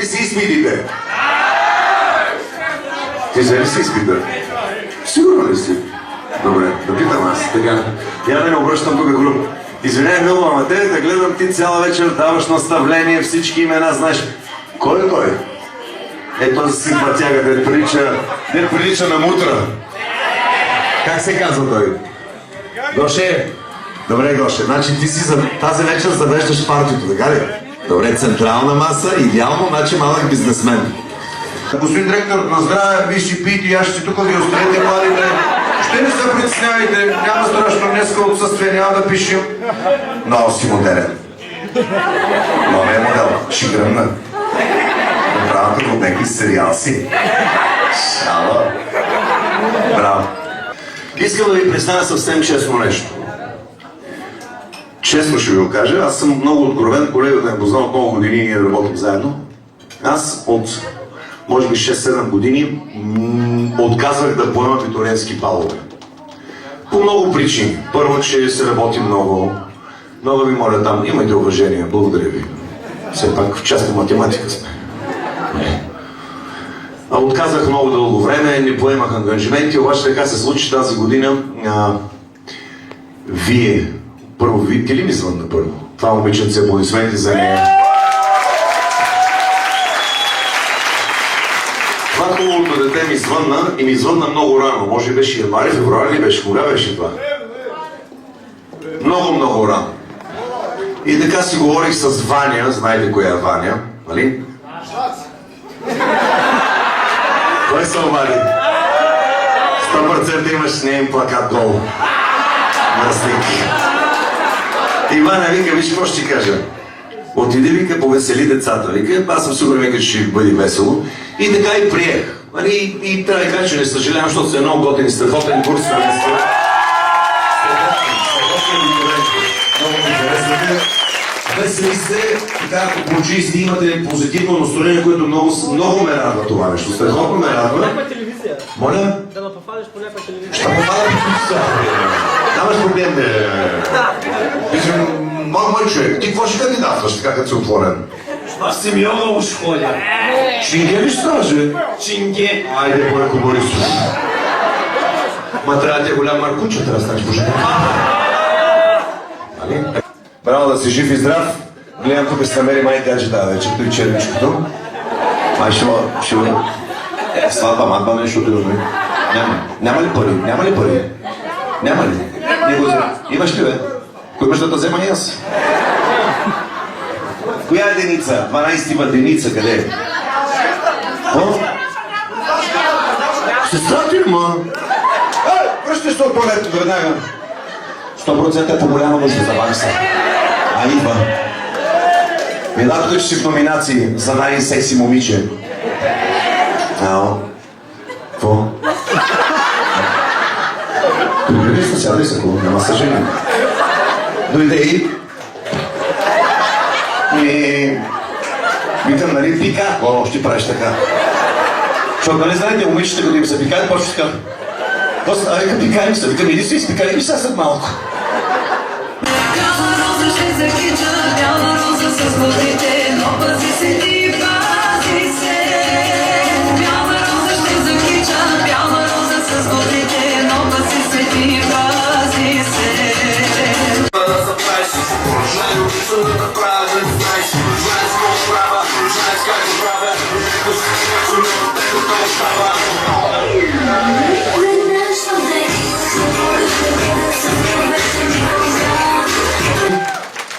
Ли си изпитите? Ти взели си изпита? Сигурно ли си? Добре, да питам аз. Така, я да не обръщам тук грубо. Извиняй, Мило, ама те да гледам, ти цяла вечер даваш наставление, всички имена знаеш. Кой е той? Е този симпатяга, да прилича на мутра. Как се казва той? Гоше? Добре, Гоше, значи ти си за тази вечер завеждаш партито, така ли? Добре, централна маса, идеално, значи малък бизнесмен. Господин директор, на здраве, вие ще пиете и аз ще тук ви оставете младите. Ще не се притеснявайте, няма страшно, днеска отсъствие, няма да пишем. Много си модерен. Новия модел, ще гръмна. Браво, като от някакви сериал си. Шала. Браво. Искам да ви представя съвсем честно нещо. Честно ще ви го кажа, аз съм много откровен, колегата ме познал от много години и ние работим заедно. Аз от, може би 6-7 години, отказвах да поема питоренски балове. По много причини. Първо, че се работи много. Много ви моля там, имайте уважение, благодаря ви. Все пак в частна математика сме. Отказах много дълго време, не поемах ангажименти, обаче така се случи тази година. Вие, първо, видите ли ми звънна първо? Това момиченце, аплодисменти за нея. Това хубавото дете ми звънна и ми звънна много рано. Може би беше януари, февруари ли беше? Кога беше това? Много рано. И така си говорих с Ваня, знаете коя е Ваня, нали? Кой се обади? 100% имаш неин плакат долу. Мръсник. И Ваня вика, виж какво ще ти кажа. Отиде, вика, повесели децата. Вика, аз съм сигурен, вика, че ще бъде весело. И така и приех. И трябва да кажа, че не съжалявам, защото са много готини, страхотен курс на места. Много ми харесвате. Весели сте, така ако получи и имате позитивно настроение, което много ме радва това нещо. Страхотно ме радва. Някаква телевизия. Моля? Да ме пофадиш по някаква телевизия. Ще попада по телевизия. Нямаш проблем, бе. Мой човек, ти какво ще кандидатваш така, като си отворен? Аз Симеонова ще ходя. Чинге ли ще ставаш, бе? Чинге. Айде, Бойко Борисов. Ма трябва да ти е голям Маркуча, трябва да станеш по жена. Браво, да си жив и здрав. Гледам тук ще намери май гадже тази вечер, той червичкото. Май ще го... Сватба, матба, нещо друго. Няма ли пари? Няма ли пари? Няма ли? Имаш ли, бе? Кой имаш да те взема и аз? Коя е Деница? 12-ти Деница, къде е? Сестра ти ли, ма? Връщаш се от туалетто веднага. 100% е по-голяма нужда за банса. А идва. Милатко, че си в номинации за най-секси момиче. Ало? Какво? Добре, сядай се, хубаво, няма съжаление. Дойде и... Викам, нали, пика? О, ще правиш така. Защото, нали знаете, момичета, като им се пикаят, почва така. После, вика, пикаем се, викам, иди се изпикай ми сега след малко. Бяла роза ще закича, бяла роза с водите, но пази се ти, пази се. Бяла роза ще закича, бяла роза с водите, но пази се ти, пази се.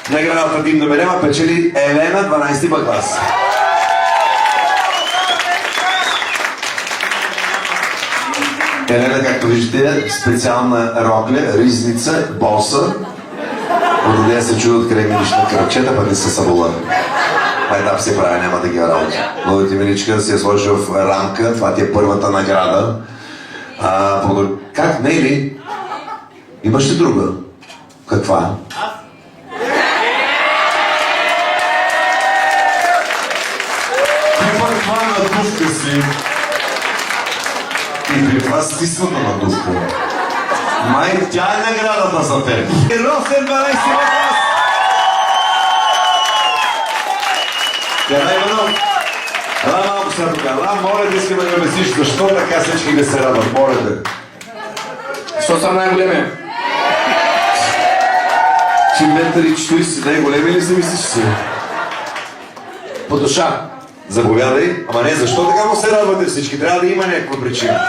Наградата Дим Домерема печели Елена, 12-ти клас. Елена, както виждате, специална рокля, ризница, боса. От идея се чудят къде миниш на кръчета, пък не се събула. Майтап се прави, няма да ги работи. Но ти миличка си я сложи в рамка, това ти е първата награда. Как, не е ли? Имаш ли друга? Каква? Каква надувка си? И при това стисната надувка. Май, тя е наградата за теб. Росен 12 клас! Ела Иванов, ела малко сега тук. Ела, моля да искаме да обясниш защо така всички да се радват. Моля да. Що съм най-големия? Че метър и 40, най-големи ли си мислиш си? По душа. Заповядай. Ама не, защо така му се радвате всички? Трябва да има някаква причина.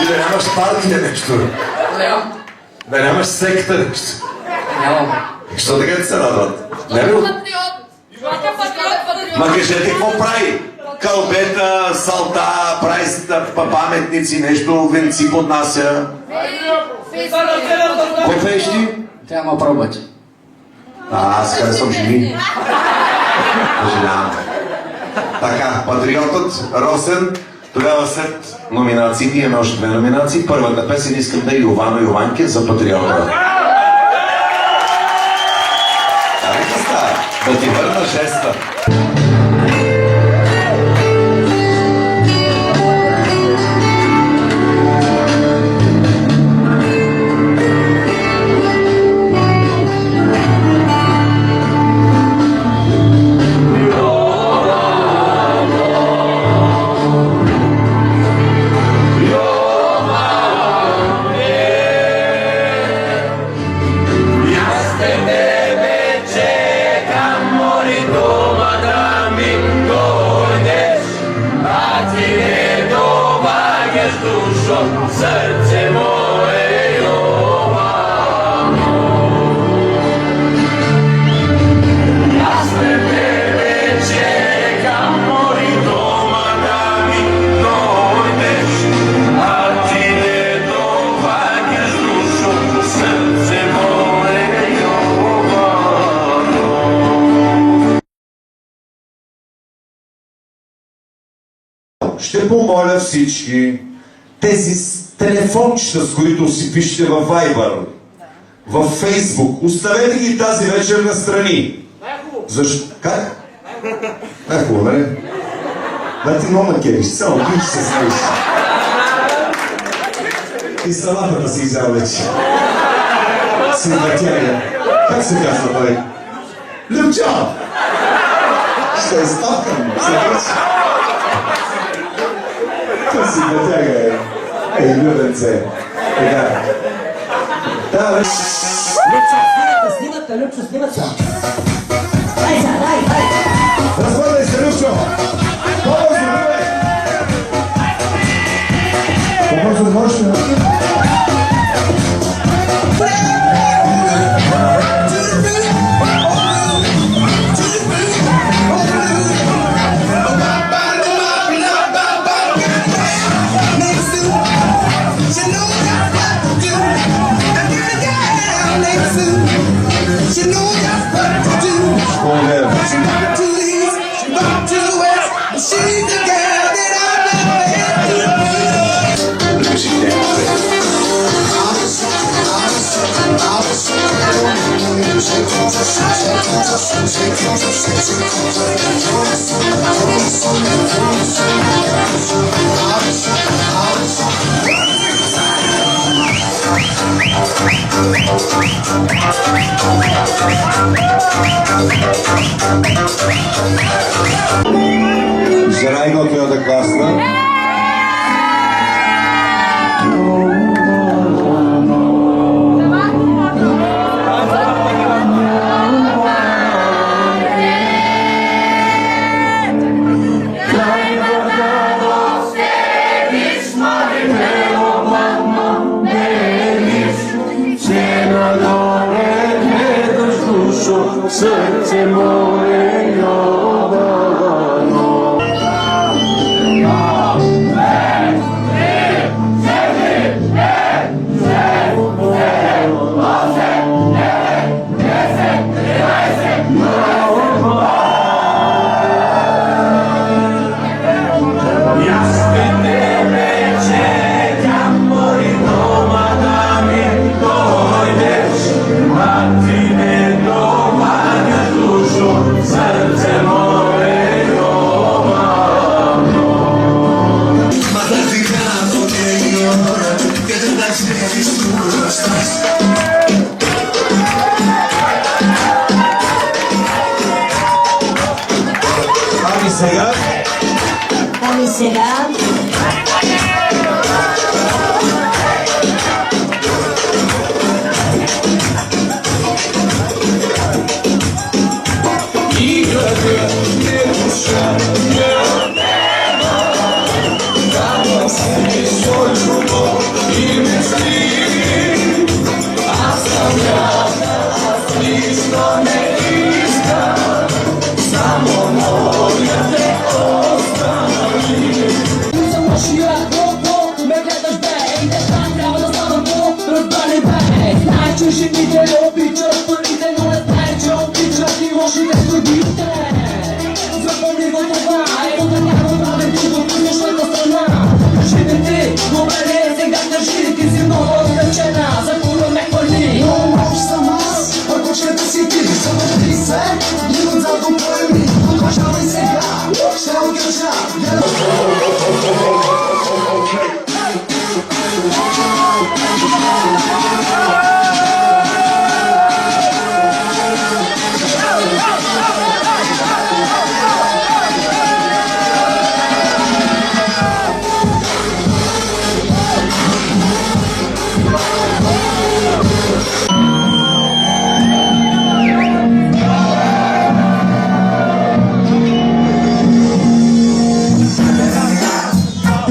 И да нямаш партия нещо. Нямам. Да нямаш секта нещо. Нямам. Защо така ти се радват? Не ли? Ма кажете какво прави? Кълбета, салта, прави си паметници, нещо, венци поднася. Кой пееш ти? Трябва да пробвате. Аз харесвам жени. Съжалявам. Така, патриотът Росен. Тогава след номинациите имаме още две номинации. Първата песен искам да е Йовано Йованке за патриота. Така става. Да ти върна жеста. Serce moje Jovano, jasne tebe čekam, mori doma da mi dojdeš, a ti ne dovađaš dušo, srce moje Jovano. Ще помоля всички тези телефончета, с които си пишете във Viber, във Facebook, оставете ги тази вечер настрани. Защо? Как? Най-хубаво, нали? Да ти много накериш, само пиш се знаеш. И салатата си изял вече. Симпатяга. Как се казва той? Любчо! Ще изпавкам, се вече. Това си натяга е. Ей, любенце. Така. Да, бе. Любчо, снимате. Дай сега, дай. Развърдай се, Любчо. По-бързо, бе. По-бързо, можеш ли? Żerajgo Kyoto Klasna. Srce moje Jovano. Сега Ами сега, Чужи ми те обичат, парите но не знаят, че обичат и лошите слугите. Запомни го това, ето така го правим тук в външната страна. Кажи ми ти, добре ли е сега кажи, ти си много отречена, за кого ме хвали. Но лош съм аз, ако ще да си ти, завърти се, и отзад поеми, продължавай сега, ще откажа.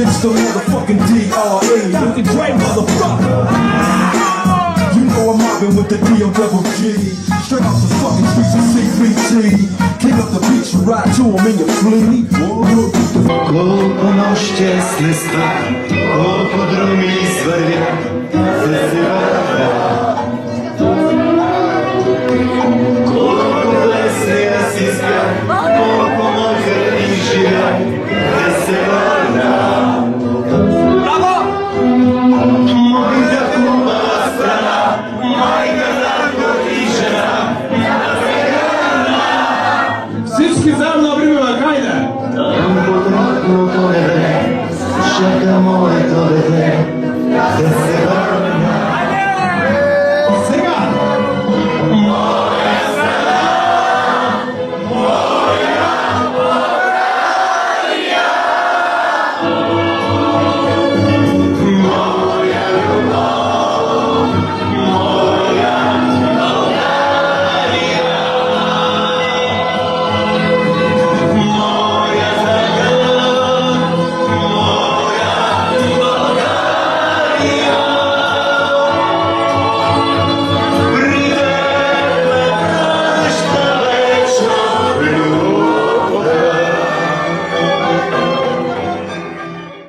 It's the motherfucking DRE, looking great, motherfucker. You know I'm mobbing with the D.O.G. Straight off the fucking streets of CBT. King up the beach, you ride to him in your fleet. Колко нощесни ста, колко друми свървя, се сива